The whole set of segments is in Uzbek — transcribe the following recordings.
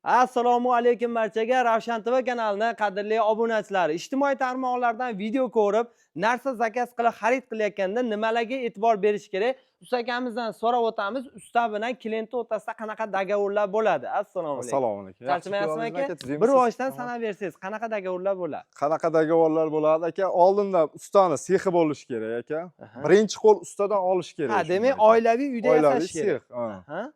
Assalomu alaykum barchaga. Ravshan TV kanalining qadrli obunachilari. Ijtimoiy tarmoqlardan video ko'rib, narsa zakaz qilib xarid qilayotganda nimalarga e'tibor berish kerak? Usta akamizdan so'rab o'tamiz. Usta bilan klient o'rtasida qanaqa dogovorlar bo'ladi? Assalomu alaykum. Assalomu alaykum. Charchamayapsizmi aka? Bir boshdan sanab bersangiz, qanaqa dogovorlar bo'ladi? Qanaqa dogovorlar bo'ladi aka? Oldinda ustani sexi bo'lishi kerak aka. Birinchi qo'l ustadan olish kerak. Ha, demak, oilaviy uyda yasash kerak.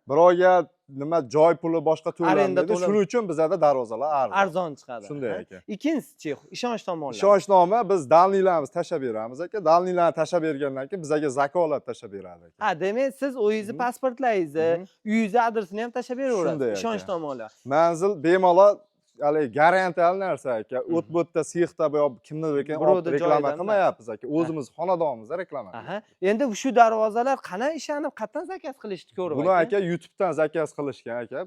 Birovga nima joy puli boshqa to'lanmaydi. Shuning uchun bizda darvozalar arzon chiqadi. Shunday aka. Ikkinchisi, ishonch tomonlari. Ishonchnoma biz dalniylarimiz tashab beramiz aka. Dalniylarni tashab bergandan keyin bizga zakolat tashab beradi aka. Ha, demak, siz o'zingizni pasportlaringizni, uyingizni adresini ham tashab beraverasiz. Ishonch tomonlari. Manzil bemalol hali garantiyali narsa aka. O't-bo'tda, sexda bu kimnidir ekan reklama qilmayapmiz aka. O'zimiz xonadonimizda reklama qilamiz. Endi shu darvozalar qana ishlanib, qatdan zakaz qilishni ko'rib buni aka YouTube'dan zakaz qilishgan aka.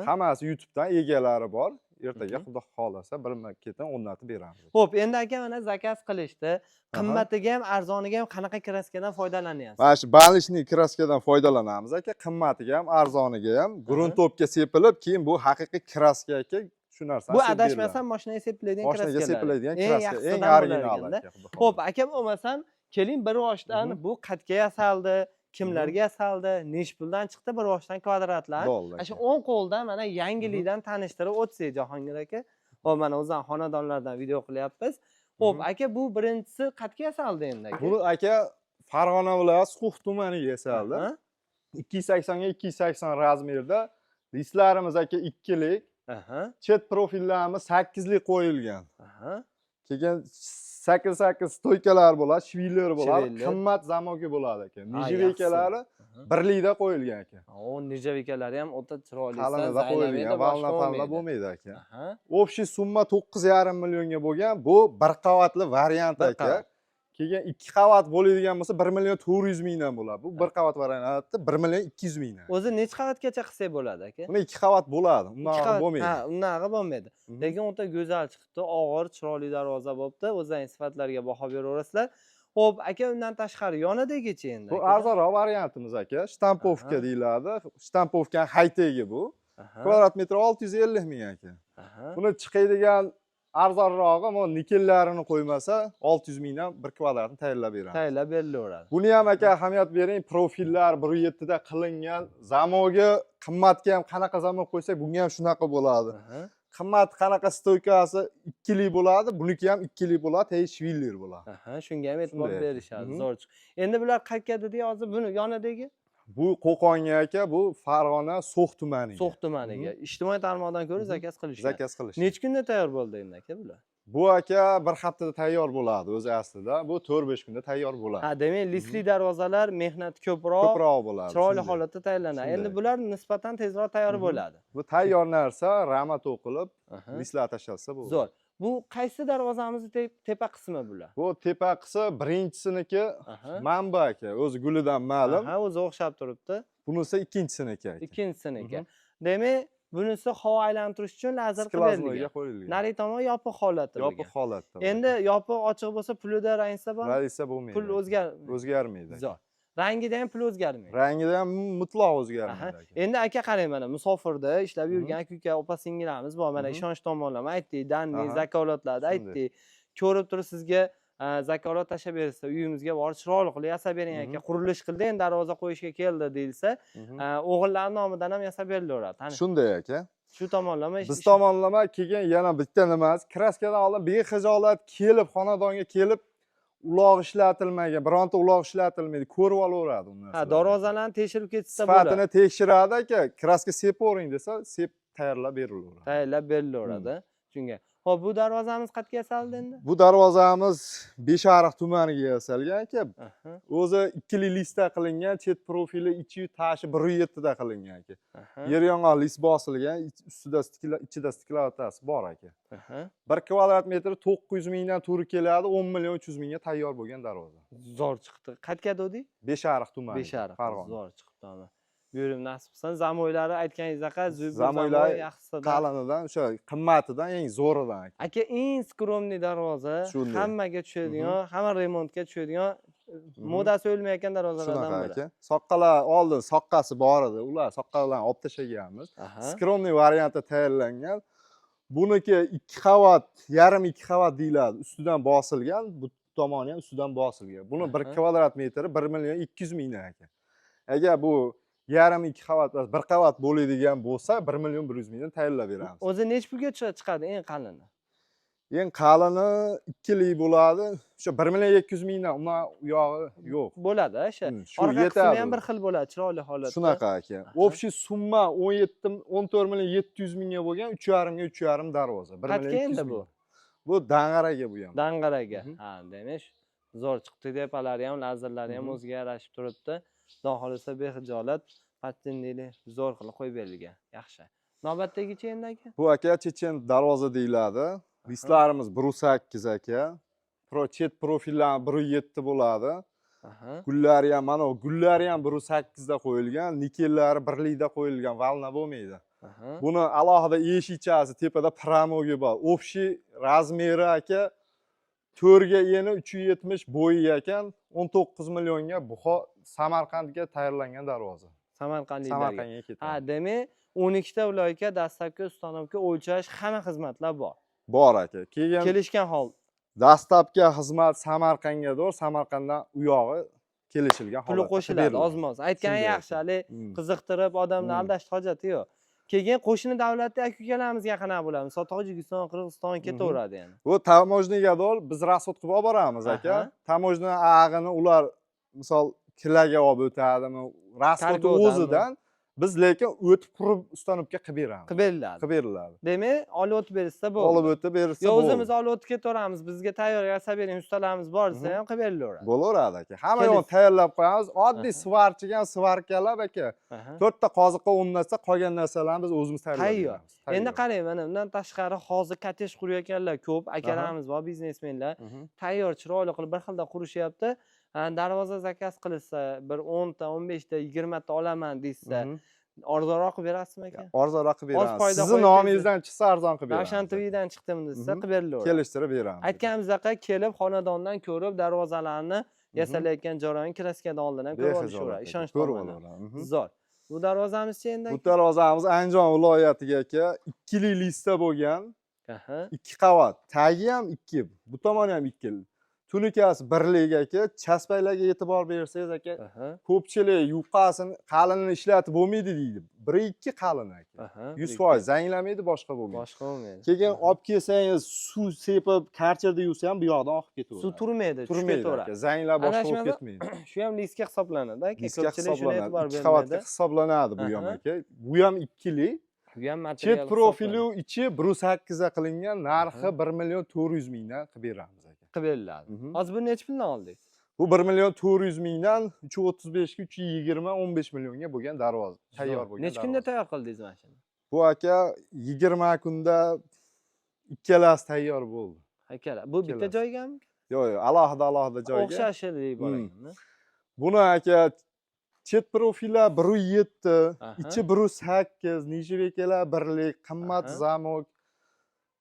Hammasi YouTube'dan egalari bor. Ertaga xudo xolasa bir-ketin o'rnatib beramiz. Xo'p, endi aka mana zakaz qilishdi. Qimmatiga ham, arzoniga ham qanaqa kraskadan foydalanyapsiz? Mana shu balishniy kraskadan foydalanamiz aka. Qimmatiga ham, arzoniga ham gruntobga sepilib, keyin bu haqiqiy kraska aka. Shu narsani bu adashmasam mashinaga sepiladigan kraskalar. Mashinaga sepiladigan kraska, eng original aka. Xo'p, aka bo'lmasam, keling bir boshdan bu qatga yasaldi, kimlarga yasaldi, nech puldan chiqdi bir boshdan kvadratlar. Shu 10 qo'ldan mana yangilikdan tanishtirib o'tsak Jahongir aka. Hop, mana o'zan xonadonlardan video qilyapmiz. Xo'p, aka bu birinchisi qatga yasaldi endi aka. Bu aka Farg'ona viloyati So'x tumaniga yasaldi. 280 ga 280 razmerda. Listlarimiz aka 2 lik. Chet profillarimiz 8 lik qo'yilgan. Keyin 8 stoykalar bo'ladi, shvillar bo'ladi, qimmat zamoki bo'ladi aka. Nijaveykalari 1 likda qo'yilgan aka. O, nijaveykalari ham o'ta chiroyli, qalinida qo'yilgan, valna bo'lmaydi aka. Общий summa 9,5 millionga bo'lgan. Bu bir qavatli variant aka. Keyin 2 qavat bo'ladigan bo'lsa 1,400,000 bo'ladi. Bu bir qavat variantda 1,200,000. O'zi necha qavatgacha qilsak bo'ladi aka? Buni 2 qavat bo'ladi. Undan bo'lmaydi. Ha, undan bo'lmaydi. Lekin o'ta go'zal chiqdi, og'ir, chiroyli darvoza bo'pti. O'zing sifatlariga baho beraverasizlar. Xo'p, aka undan tashqari yonidagichi endi. Bu arzonroq variantimiz aka. Shtampovka deyiladi. Shtampovkaning haytegi bu. Kvadrat metr 650,000 aka. Buni chiqadigan arzonrog'i bu nikellarini qo'ymasa 600,000 dan 1 kvadratni tayyorlab beramiz. Tayyorlab berilaveradi. Buni ham aka ahamiyat bering, profillar 1.7 da qilingan. Zamoga qimmatga ham qanaqa zamon qo'ysak, bunga ham shunaqa bo'ladi. Qimmat qanaqa stoykasi 2 lik bo'ladi, buniki ham 2 lik bo'ladi, tey shvillir bo'ladi. Shunga ham e'tibor berishadi. Zo'r. Endi bular qayerga dedi hozir buni yonidagi? Bu Qo'qonga aka, bu Farg'ona So'x tumaniga. So'x tumaniga. Ijtimoiy tarmoqdan ko'ra zakaz qilishgan. Zakaz qilishgan. Necha kunda tayyor bo'ldi endi aka bular? Bu aka bir haftada tayyor bo'ladi o'zi aslida. Bu 4-5 kunda tayyor bo'ladi. Ha, demak, listli darvozalar mehnat ko'proq bo'ladi. Chiroyli holatda tayyorlanadi. Endi bular nisbatan tezroq tayyor bo'ladi. Bu tayyor narsa rama to'qilib, listlar tashlansa bo'ladi. Zo'r. Bu qaysi darvozamizning tepa qismi bular? Bu tepa qismi birinchisiniki manba aka, o'zi gulidan ma'lum. Ha, o'zi o'xshab turibdi. Bunisi ikkinchisiniki aka. Ikkinchisiniki. Demak, bunisi havo aylantirish uchun lazer qo'yilgan. Nari tomon yopiq holatda. Yopiq holatda. Endi yopiq ochiq bo'lsa, pulida rangsa bor. Rangsa bo'lmaydi. Pul o'zgarmaydi. Zo'r. Rangida ham pul o'zgarmaydi. Rangida ham mutlaq o'zgarmaydi. Endi aka qarang mana musofirda ishlab yurgan aka opa singilamiz bor. Mana ishonch tomonlama aytdik, danni, zakolatlarni aytdik. Ko'rib turib sizga zakolat tashab bersa, uyimizga borib chiroyli qilib yasab bering aka. Qurilish qildi, endi darvoza qo'yishga keldi deyilsa, o'g'illarning nomidan ham yasab berilaveradi. Shunday aka. Shu tomonlama biz tomonlama keyin yana bitta nimasi, kraskadan oldin bexijolat kelib xonadonga kelib uloq ishlatilmagan, bironta uloq ishlatilmaydi, ko'rib olaveradi uni. Ha, darvozalarni tekshirib ketsa bo'ladi. Sifatini tekshiradi aka, kraska sepavering desa, sep tayyorlab berilaveradi. Tayyorlab berilaveradi. Shunga. Xo'p, bu darvozamiz qayerga yasaldi endi? Bu darvozamiz Beshariq tumaniga yasalgan aka. O'zi 2 lik listda qilingan, chet profili, ichi tashi 1.7 da qilingan aka. Yer yong'oq list bosilgan, ustida ichida stiklatasi bor aka. 1 kvadrat metr 900,000 dan turi keladi, 10,300,000 ga tayyor bo'lgan darvoza. Zo'r chiqdi. Qayerga dedik? Beshariq tumani. Beshariq. Zo'r chiqdi ana. Buyurim nasib qilsa, zamoylari aytganingizdek, zamoylar qalinidan, o'sha qimmatidan eng zo'ridan aka. Eng skromniy darvoza, hammaga tushadigan, hamma remontga tushadigan modasi o'lmayotgan darvozalardan Shunaqa biri. aka. Soqqalar oldin soqqasi bor edi. Ular soqqalarni olib tashlaganmiz. Skromniy variantda tayyorlangan. Buniki 2 qavat, yarim 2 qavat deyiladi. Ustidan bosilgan, bu tomoni ham ustidan bosilgan. Buni 1 kvadrat metri 1 million 200 mingdan aka. Agar bu yarim 2 qavat emas, 1 qavat bo'ladigan bo'lsa, 1 million 100 mingdan tayyorlab beramiz. O'zi nech pulga chiqadi eng qalini? Eng qalini 2 lik bo'ladi. O'sha 1 million 200 mingdan undan u yog'i yo'q. Bo'ladi, o'sha. Shu Orqa qismi yetadi. ham bir xil bo'ladi, chiroyli holatda. Shunaqa aka. Общий summa 14 million 700 mingga bo'lgan 3,5 ga 3,5 darvoza. 1 million 200 bu? ming. Bu dang'araga bu ham. Dang'araga. Ha, demak, zo'r chiqdi. Tepalari ham, lazerlari ham o'ziga yarashib turibdi. Xudo xolisa behijolat patentli zo'r qilib qo'yib berilgan. Yaxshi. Navbatdagichi endi aka? Bu aka chechen darvoza deyiladi. Listlarimiz 1.8 aka. Chet profillar 1.7 bo'ladi. Gullari ham mana gullari ham 1.8 da qo'yilgan, nikellari 1 likda qo'yilgan, valna bo'lmaydi. Buni alohida eshikchasi tepada pramogi bor. Общий razmeri aka 4 ga eni 370 bo'yi ekan, 19 millionga Buxo Samarqandga tayyorlangan darvoza. Samarqandliklarga ketadi. Ha, demak 12 ta viloyatga dastlabki ustanovga o'lchash hamma xizmatlar bor. Bor aka. Kelishgan hol. Dastlabki xizmat Samarqandgadir, Samarqanddan u yog'i kelishilgan holatda. Puli qo'shiladi, ozmoz. Aytgani yaxshi, hali qiziqtirib odamni aldash hojati yo'q. Keyin qo'shni davlatda aka-ukalarimizga qanaqa bo'ladi? Misol Tojikiston, Qirg'iziston ketaveradi yani. Bu tamojnigadir biz rasxod qilib olib boramiz aka. Tamojna ag'ini ular misol kilaga olib o'tadimi? Rasxod o'zidan biz lekin o'tib qurib ustanovga qilib beramiz. Qilib beriladi. Demak, olib o'tib bersa bo'ldi. Olib o'tib bersa bo'ldi. Yo, o'zimiz olib o'tib ketaveramiz. Bizga tayyor yasab bering, ustalarimiz bor desa ham qilib berilaveradi. Bo'laveradi aka. Hamma yo'q tayyorlab qo'yamiz. Oddiy svarchiga svarkalab aka. 4 ta qoziqqa o'rnatsa, qolgan narsalarni biz o'zimiz tayyorlaymiz. Endi qarang, mana undan tashqari hozir kotej qurayotganlar ko'p, akalarimiz bor, biznesmenlar. Tayyor chiroyli qilib bir xilda qurishyapti. Darvoza zakaz qilsa, bir 10 ta, 15 ta, 20 ta olaman desa, arzonroq qilib berasizmi aka? Arzonroq qilib beramiz. Sizni nomingizdan chiqsa arzon qilib beramiz. Ravshan TVdan chiqdim desa, qilib berilaveradi. Kelishtirib beramiz. Aytganimizdaqa kelib xonadondan ko'rib darvozalarni yasalayotgan jarayonni kraskadan oldin ham ko'rib olishaveradi. Ishonch to'g'ri. Zo'r. Bu darvozamizchi endi? Bu darvozamiz Andijon viloyatiga aka 2 lik lista bo'lgan. 2 qavat. Tagi ham 2. Bu tomoni ham 2. Tunikasi 1 lik aka. Chaspaylarga e'tibor bersangiz aka, ko'pchilik yupqasini, qalinini ishlatib bo'lmaydi deydi. 1-2 qalin aka. 100% zanglamaydi, boshqa bo'lmaydi. Keyin olib kelsangiz, suv sepib, karcherda yuvsa ham bu yoqdan oqib ketaveradi. Suv turmaydi, aka. Zanglar boshqa bo'lib ketmaydi. Shu ham liskga hisoblanadi aka. Ko'pchilik shuni e'tibor bermaydi. 2 qavatga hisoblanadi bu ham aka. Bu ham 2 lik. Bu ham material. Chet profili ichi 1.8 ga qilingan, narxi 1 million 400 mingdan qilib beramiz aka. Qilib beriladi. Hozir buni necha puldan oldingiz? Bu 1 million 400 mingdan 335 ga 320 15 millionga bo'lgan darvoza tayyor bo'lgan. Necha kunda tayyor qildingiz mana shuni? Bu aka 20 kunda ikkalasi tayyor bo'ldi. Akalar, bu bitta joygami? Yo'q, alohida joyga. O'xshashlik bor ekan. Buni aka chet profillar 1.7, ichi 1.8, nijevekalar 1 lik, qimmat zamok.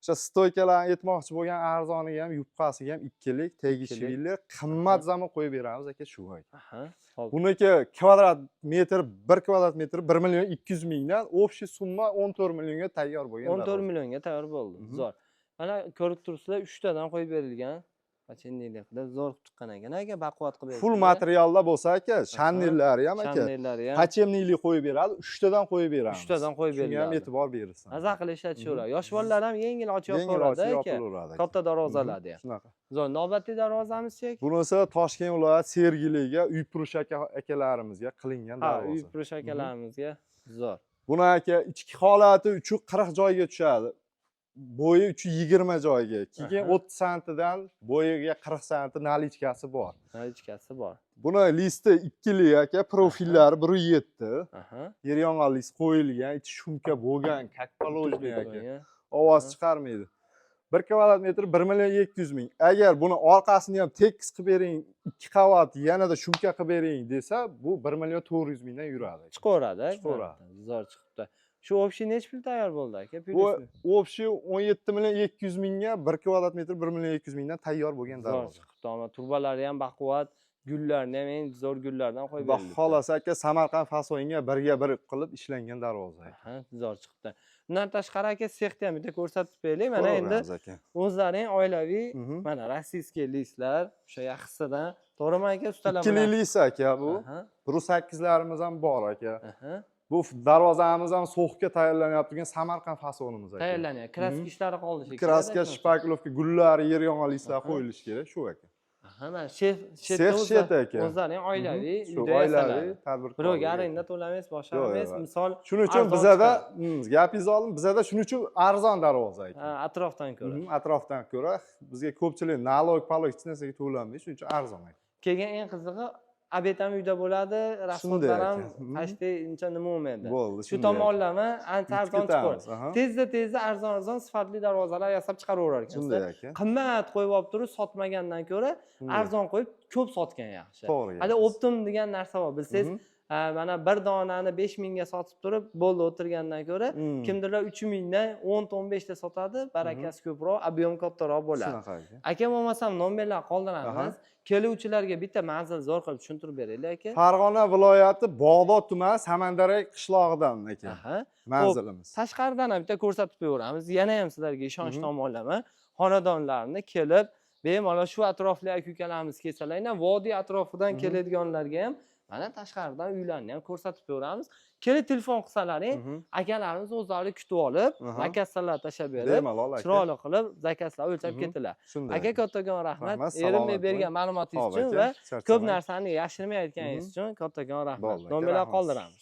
O'sha stoykalarni aytmoqchi bo'lgan arzoniga ham, yupqasiga ham 2 lik, tegishli, qimmat zamok qo'yib beramiz aka shu aka. Buniki kvadrat metr 1 kvadrat metr 1 million 200 mingdan, общий summa 14 millionga tayyor bo'lgan. 14 millionga tayyor bo'ldi. Zo'r. Mana ko'rib turibsizlar, 3 tadan qo'yib berilgan. Pachennilikda zo'r chiqqan ekan aka, baquvvat qilib full materialda bo'lsa aka, shannellari ham aka. Pachemnilik qo'yib beradi, 3 tadan qo'yib beramiz. 3 tadan qo'yib beriladi. Shunga ham e'tibor berilsin. Maza qilib ishlatishaveradi. Yosh bolalar ham yengil ochib qo'yadi aka. Katta darvozalarda ham. Shunaqa. Zo'r, navbatdagi darvozamiz-chi? Bunisi Toshkent viloyat Sergeliga, Uypurush akalarimizga qilingan darvoza. Ha, Uypurush akalarimizga. Zo'r. Buni aka ichki holati 340 joyga tushadi. Bo'yi 320 joyga. Keyin 30 santidan bo'yiga 40 santi nalichkasi bor. Nalichkasi bor. Buni listi 2 lik aka, profillari 1.7. Yer yong'oq list qo'yilgan, ichi shumka bo'lgan, kakpolojniy aka. Ovoz chiqarmaydi. 1 kvadrat metr 1 million 200 ming. Agar buni orqasini ham tekis qilib bering, 2 qavat yanada shumka qilib bering desa, bu 1 million 400 mingdan yuradi. Chiqaveradi. Zo'r chiqibdi. Shu общий necha pul tayyor bo'ldi aka? Bu общий 17 million 200 mingga 1 kvadrat metr 1 million 200 mingdan tayyor bo'lgan darvoza. Zo'r chiqibdi. Turbalari ham baquvvat, gullarni ham eng zo'r gullardan qo'yib Xudo berilibdi. xolasa aka Samarqand fasoniga birga bir qilib ishlangan darvoza. Ha, zo'r chiqdi. Undan tashqari aka sexni ham bitta ko'rsatib beraylik. Mana endi o'zlaring oilaviy mana rossiyskiy listlar, o'sha yaxshisidan. To'g'rimi aka? Ustalar bilan. 2 list aka bu. 1.8larimiz ham bor aka. Bu darvozamiz ham so'xga tayyorlanyapti turgan Samarqand fasonimiz aka. Tayyorlanyapti. Kraska ishlari qoldi shekilli. Kraska, shpaklovka, gullar, yer yong'oq listlar qo'yilishi kerak, shu aka. Mana shet aka. O'zlaring oilaviy, uyda oilaviy tadbirkor. Birovga arenda to'lamaysiz, boshqa emas. Misol shuning uchun bizada gapingizni oldim, bizada shuning uchun arzon darvoza aka. Atrofdan ko'ra. Atrofdan ko'ra bizga ko'pchilik nalog, palog hech narsaga to'lanmaydi, shuning uchun arzon aka. Kelgan eng qizig'i obed ham uyda bo'ladi, rasxodlar ham почти uncha nima bo'lmaydi. Shu tomonlama ancha arzon chiqadi. Tezda arzon sifatli darvozalar yasab chiqaraverar ekansiz. Shunday aka. Qimmat qo'yib olib turib sotmagandan ko'ra arzon qo'yib ko'p sotgan yaxshi. To'g'ri. Hali optim degan narsa bor. Bilsangiz, mana bir donani 5000 ga sotib turib, bo'ldi o'tirgandan ko'ra, kimdirlar 3000 dan 10-15 ta sotadi, barakasi ko'proq, ob'yem kattaroq bo'ladi. Aka bo'lmasam nomerlar qoldiramiz. Keluvchilarga bitta manzil zo'r qilib tushuntirib beraylik aka. Farg'ona viloyati Bog'dod tumani Samandarak qishlog'idan aka. Manzilimiz. Tashqaridan ham bitta ko'rsatib qo'yaveramiz. Yana ham sizlarga ishonch tomonlama xonadonlarni kelib, bemalol shu atrofli aka-ukalarimiz kelsalar, vodiy atrofidan keladiganlarga ham mana tashqaridan uylarni ham ko'rsatib qo'yamiz. Kelib telefon qilsalaring, akalarimiz o'zlari kutib olib, zakazlar tashab berib, chiroyli qilib zakazlar o'lchab ketilar. Aka kattakon rahmat, erimga bergan ma'lumotingiz uchun va ko'p narsani yashirmayotganingiz uchun kattakon rahmat. Nomerlar qoldiramiz.